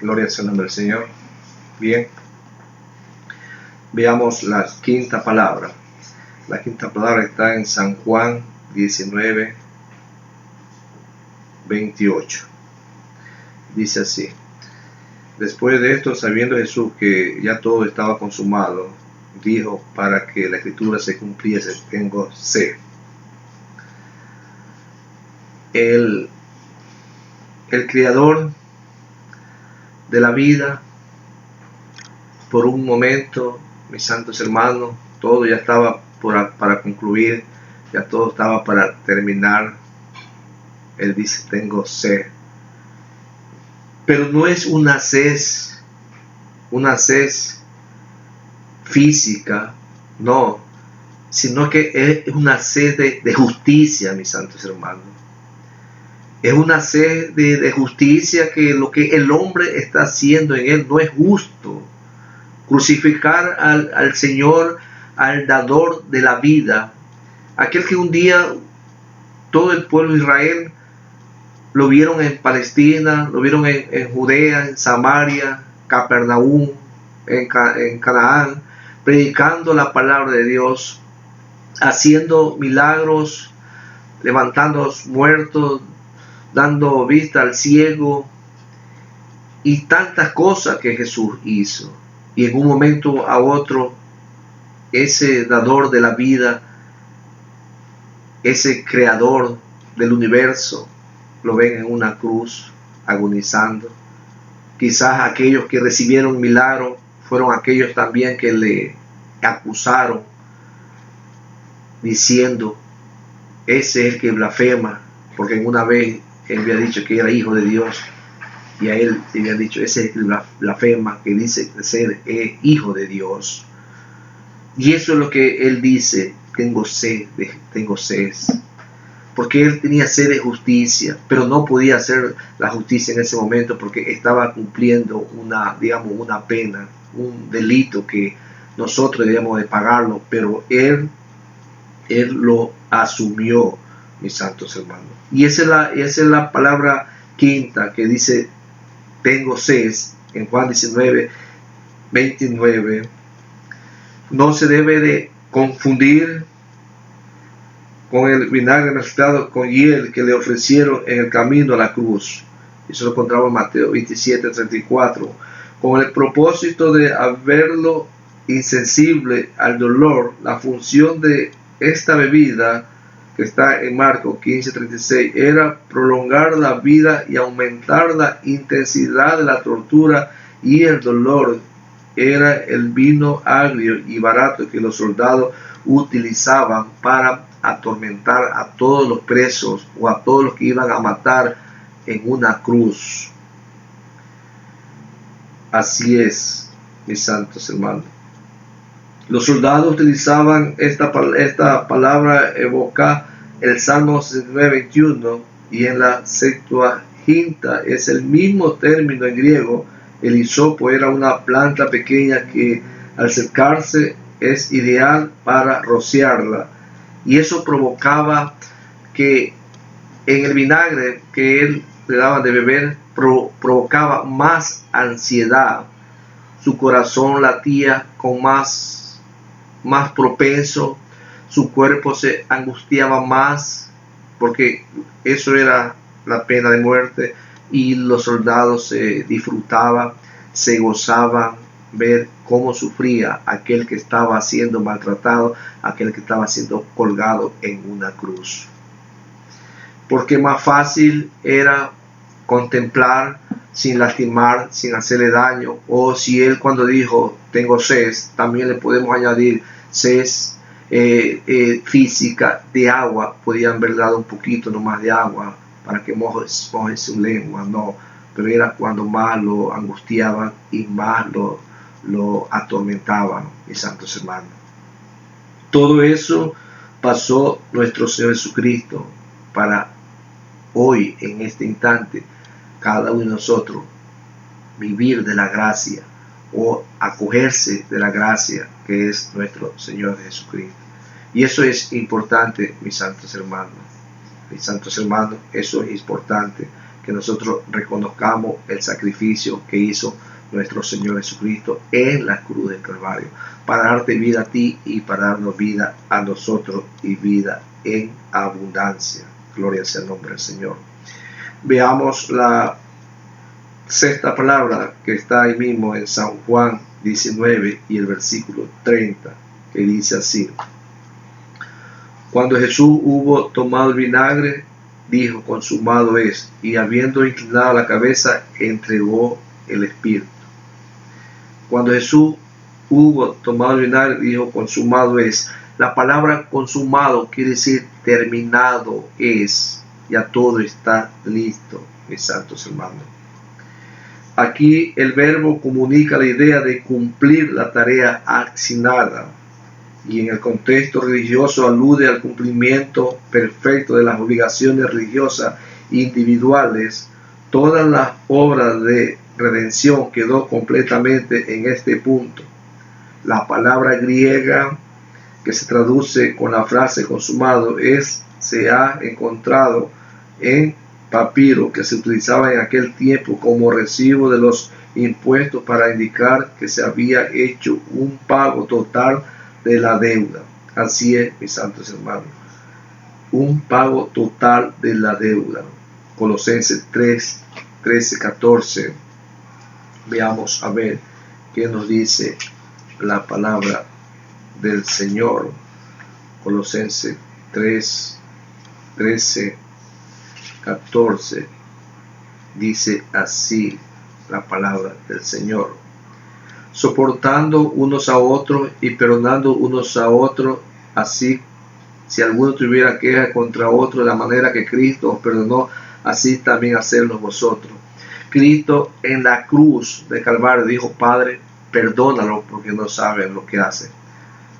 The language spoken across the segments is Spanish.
Gloria al nombre del Señor. Bien. Veamos la quinta palabra. La quinta palabra está en San Juan 19, 28. Dice así: después de esto, sabiendo Jesús que ya todo estaba consumado, dijo, para que la escritura se cumpliese, tengo sed. El Creador de la vida, por un momento, mis santos hermanos, todo ya estaba para concluir, ya todo estaba para terminar. Él dice, tengo sed. Pero no es una sed física, no, sino que es una sed de justicia, mis santos hermanos. Es una sed de justicia, que lo que el hombre está haciendo en él no es justo. Crucificar al Señor, al dador de la vida, aquel que un día todo el pueblo de Israel lo vieron en Palestina, lo vieron en Judea, en Samaria, Capernaum, en Canaán, predicando la palabra de Dios, haciendo milagros, levantando a los muertos, dando vista al ciego, y tantas cosas que Jesús hizo. Y en un momento a otro, ese dador de la vida, ese creador del universo, lo ven en una cruz agonizando. Quizás aquellos que recibieron milagro fueron aquellos también que le acusaron, diciendo, ese es el que blasfema, porque en una vez él había dicho que era hijo de Dios, y a él le había dicho, ese es el que blasfema, que dice ser hijo de Dios. Y eso es lo que él dice, tengo sed, porque él tenía sed de justicia, pero no podía hacer la justicia en ese momento porque estaba cumpliendo una pena, un delito que nosotros debíamos de pagarlo, pero él lo asumió, mis santos hermanos. Y esa es la palabra quinta que dice, tengo sed, en Juan 19, 29. No se debe de confundir con el vinagre mezclado con hiel que le ofrecieron en el camino a la cruz. Eso lo encontramos en Mateo 27, 34. Con el propósito de haberlo insensible al dolor. La función de esta bebida, que está en Marcos 15, 36, era prolongar la vida y aumentar la intensidad de la tortura y el dolor. Era el vino agrio y barato que los soldados utilizaban para atormentar a todos los presos o a todos los que iban a matar en una cruz. Así es, mis santos hermanos. Los soldados utilizaban esta palabra, evoca el Salmo 69, 21, y en la Septuaginta es el mismo término en griego. El hisopo era una planta pequeña que al secarse es ideal para rociarla, y eso provocaba que en el vinagre que él le daba de beber provocaba más ansiedad. Su corazón latía con más propenso, su cuerpo se angustiaba más, porque eso era la pena de muerte, y los soldados se disfrutaban, se gozaban ver cómo sufría aquel que estaba siendo maltratado, aquel que estaba siendo colgado en una cruz. Porque más fácil era contemplar sin lastimar, sin hacerle daño, o si él cuando dijo tengo sed, también le podemos añadir sed física de agua, podían haber dado un poquito nomás de agua para que moje su lengua, no, pero era cuando más lo angustiaban y más lo atormentaban, mis santos hermanos. Todo eso pasó nuestro Señor Jesucristo para hoy, en este instante, cada uno de nosotros vivir de la gracia o acogerse de la gracia que es nuestro Señor Jesucristo. Y eso es importante, mis santos hermanos. Mis santos hermanos, eso es importante, que nosotros reconozcamos el sacrificio que hizo nuestro Señor Jesucristo en la cruz del Calvario, para darte vida a ti y para darnos vida a nosotros y vida en abundancia. Gloria sea el nombre del Señor. Veamos la sexta palabra que está ahí mismo en San Juan 19 y el versículo 30, que dice así: cuando Jesús hubo tomado el vinagre, dijo, consumado es, y habiendo inclinado la cabeza, entregó el espíritu. Cuando Jesús hubo tomado el vinagre, dijo, consumado es. La palabra consumado quiere decir terminado es, ya todo está listo, mis santos hermanos. Aquí el verbo comunica la idea de cumplir la tarea asignada, y en el contexto religioso alude al cumplimiento perfecto de las obligaciones religiosas individuales. Toda la obra de redención quedó completamente en este punto. La palabra griega que se traduce con la frase consumado se ha encontrado en papiro, que se utilizaba en aquel tiempo como recibo de los impuestos para indicar que se había hecho un pago total de la deuda. Así es, mis santos hermanos, un pago total de la deuda. Colosenses 3, 13, 14. Veamos a ver qué nos dice la palabra del Señor. Colosenses 3, 13, 14. Dice así la palabra del Señor: soportando unos a otros y perdonando unos a otros, así si alguno tuviera queja contra otro, de la manera que Cristo os perdonó, así también hacedlo vosotros. Cristo en la cruz de Calvario dijo: Padre, perdónalo porque no saben lo que hacen.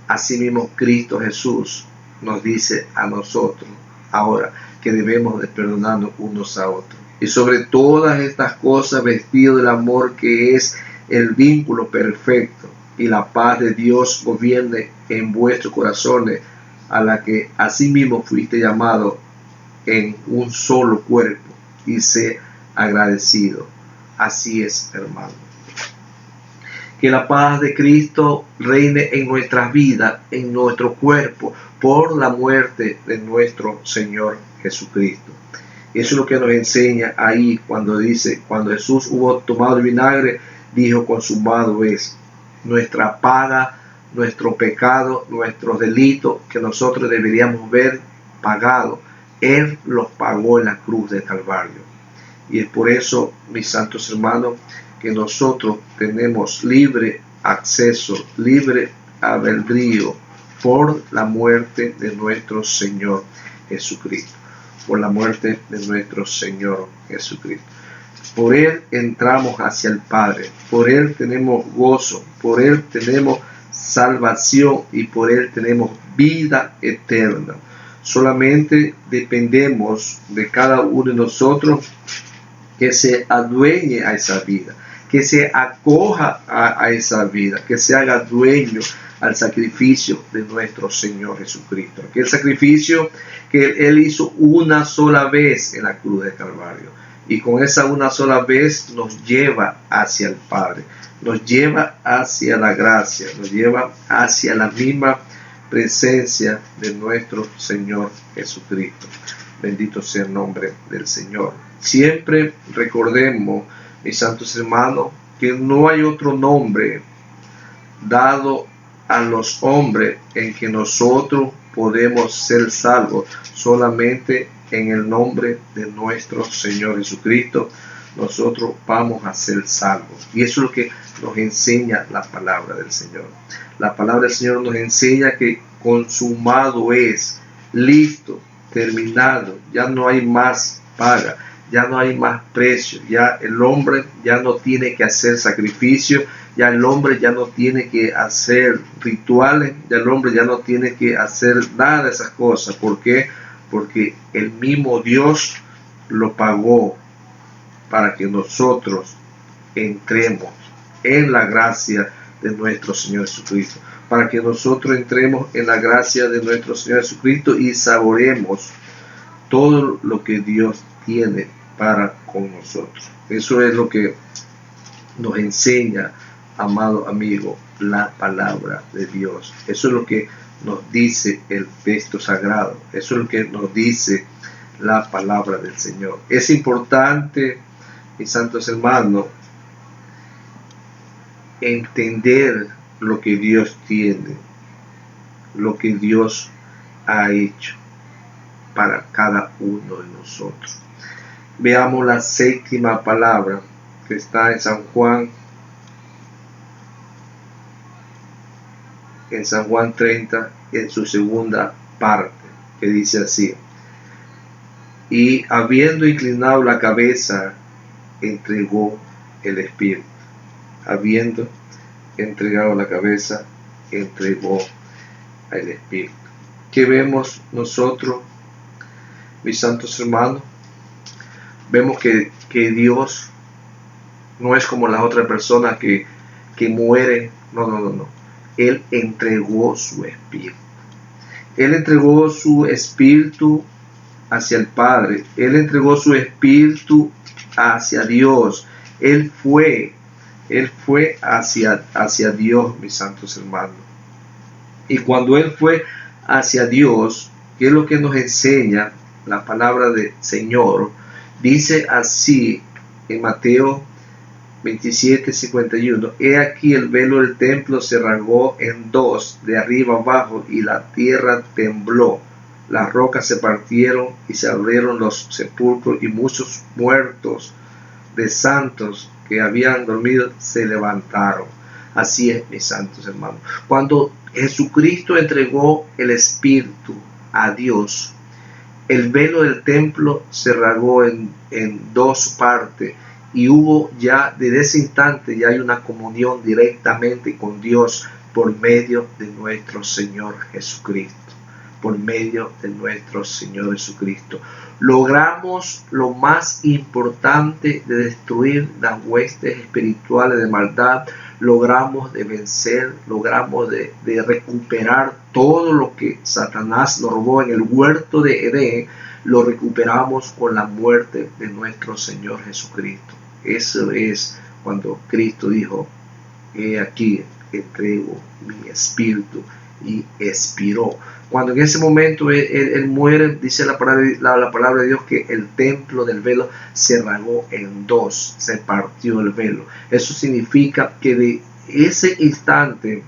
Asimismo, Cristo Jesús nos dice a nosotros ahora que debemos de perdonarnos unos a otros. Y sobre todas estas cosas, vestido del amor, que es el vínculo perfecto, y la paz de Dios gobierne en vuestros corazones, a la que asimismo fuiste llamado en un solo cuerpo, y sé agradecido. Así es, hermano. Que la paz de Cristo reine en nuestras vidas, en nuestro cuerpo, por la muerte de nuestro Señor Jesucristo. Eso es lo que nos enseña ahí cuando dice: cuando Jesús hubo tomado el vinagre, dijo, consumado es. Nuestra paga, nuestro pecado, nuestros delitos que nosotros deberíamos ver pagado, Él los pagó en la cruz de Calvario. Y es por eso, mis santos hermanos, que nosotros tenemos libre acceso, libre albedrío por la muerte de nuestro Señor Jesucristo. Por la muerte de nuestro Señor Jesucristo. Por Él entramos hacia el Padre, por Él tenemos gozo, por Él tenemos salvación y por Él tenemos vida eterna. Solamente dependemos de cada uno de nosotros que se adueñe a esa vida, que se acoja a esa vida, que se haga dueño al sacrificio de nuestro Señor Jesucristo. Aquel sacrificio que Él hizo una sola vez en la cruz de Calvario. Y con esa una sola vez nos lleva hacia el Padre, nos lleva hacia la gracia, nos lleva hacia la misma presencia de nuestro Señor Jesucristo. Bendito sea el nombre del Señor. Siempre recordemos, mis santos hermanos, que no hay otro nombre dado a los hombres en que nosotros podemos ser salvos, solamente en el nombre de nuestro Señor Jesucristo nosotros vamos a ser salvos. Y eso es lo que nos enseña la palabra del Señor. La palabra del Señor nos enseña que consumado es, listo, terminado, ya no hay más paga, ya no hay más precio, ya el hombre ya no tiene que hacer sacrificio, ya el hombre ya no tiene que hacer rituales, ya el hombre ya no tiene que hacer nada de esas cosas. ¿Por qué? Porque el mismo Dios lo pagó para que nosotros entremos en la gracia de nuestro Señor Jesucristo, para que nosotros entremos en la gracia de nuestro Señor Jesucristo y saboreemos todo lo que Dios tiene para con nosotros. Eso es lo que nos enseña, amado amigo, la palabra de Dios. Eso es lo que nos dice el texto sagrado. Eso es lo que nos dice la palabra del Señor. Es importante, mis santos hermanos, entender lo que Dios tiene, lo que Dios ha hecho para cada uno de nosotros. Veamos la séptima palabra que está en San Juan 30, en su segunda parte, que dice así: y habiendo inclinado la cabeza, entregó el Espíritu. Habiendo entregado la cabeza, entregó el Espíritu. ¿Qué vemos nosotros, mis santos hermanos? Vemos que Dios no es como las otras personas que mueren. No. Él entregó su Espíritu. Él entregó su Espíritu hacia el Padre. Él entregó su Espíritu hacia Dios. Él fue hacia Dios, mis santos hermanos. Y cuando Él fue hacia Dios, ¿qué es lo que nos enseña la palabra del Señor? Dice así en Mateo 27:51: he aquí el velo del templo se rasgó en dos, de arriba abajo, y la tierra tembló. Las rocas se partieron y se abrieron los sepulcros, y muchos muertos de santos que habían dormido se levantaron. Así es, mis santos hermanos. Cuando Jesucristo entregó el Espíritu a Dios, el velo del templo se rasgó en dos partes, y hubo ya, desde ese instante, ya hay una comunión directamente con Dios por medio de nuestro Señor Jesucristo. Por medio de nuestro Señor Jesucristo. Logramos lo más importante de destruir las huestes espirituales de maldad. Logramos de vencer, logramos de recuperar todo lo que Satanás nos robó en el huerto de Edén. Lo recuperamos con la muerte de nuestro Señor Jesucristo. Eso es cuando Cristo dijo: he aquí, entrego mi espíritu, y expiró. Cuando en ese momento él muere, dice la palabra de Dios que el templo del velo se rasgó en dos, se partió el velo. Eso significa que de ese instante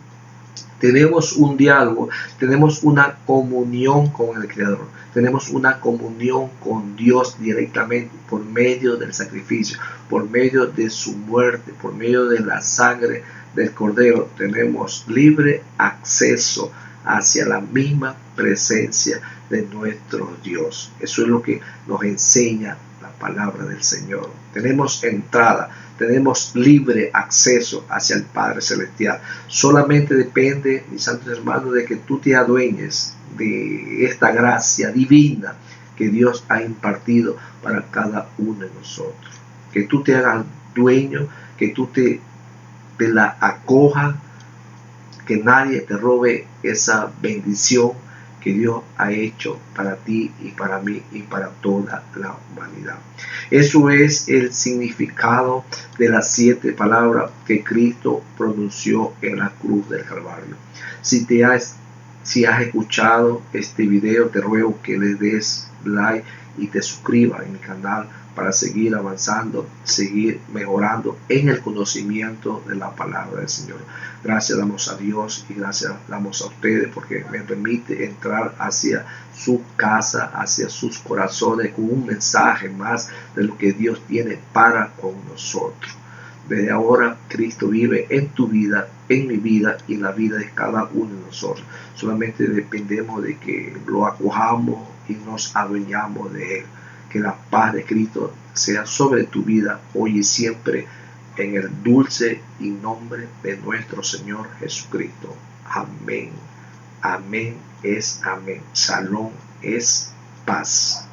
tenemos un diálogo, tenemos una comunión con el Creador, tenemos una comunión con Dios directamente por medio del sacrificio, por medio de su muerte, por medio de la sangre del Cordero. Tenemos libre acceso hacia la misma presencia de nuestro Dios. Eso es lo que nos enseña la palabra del Señor. Tenemos entrada, tenemos libre acceso hacia el Padre Celestial. Solamente depende, mis santos hermanos, de que tú te adueñes de esta gracia divina que Dios ha impartido para cada uno de nosotros. Que tú te hagas dueño, que tú te la acojas, que nadie te robe esa bendición que Dios ha hecho para ti y para mí y para toda la humanidad. Eso es el significado de las 7 palabras que Cristo pronunció en la cruz del Calvario. Si has escuchado este video, te ruego que le des like y te suscribas en mi canal para seguir avanzando, seguir mejorando en el conocimiento de la palabra del Señor. Gracias damos a Dios y gracias damos a ustedes porque me permite entrar hacia su casa, hacia sus corazones con un mensaje más de lo que Dios tiene para con nosotros. Desde ahora Cristo vive en tu vida, en mi vida y en la vida de cada uno de nosotros. Solamente dependemos de que lo acojamos y nos adueñamos de Él. Que la paz de Cristo sea sobre tu vida hoy y siempre, en el dulce y nombre de nuestro Señor Jesucristo. Amén. Amén es amén. Shalom es paz.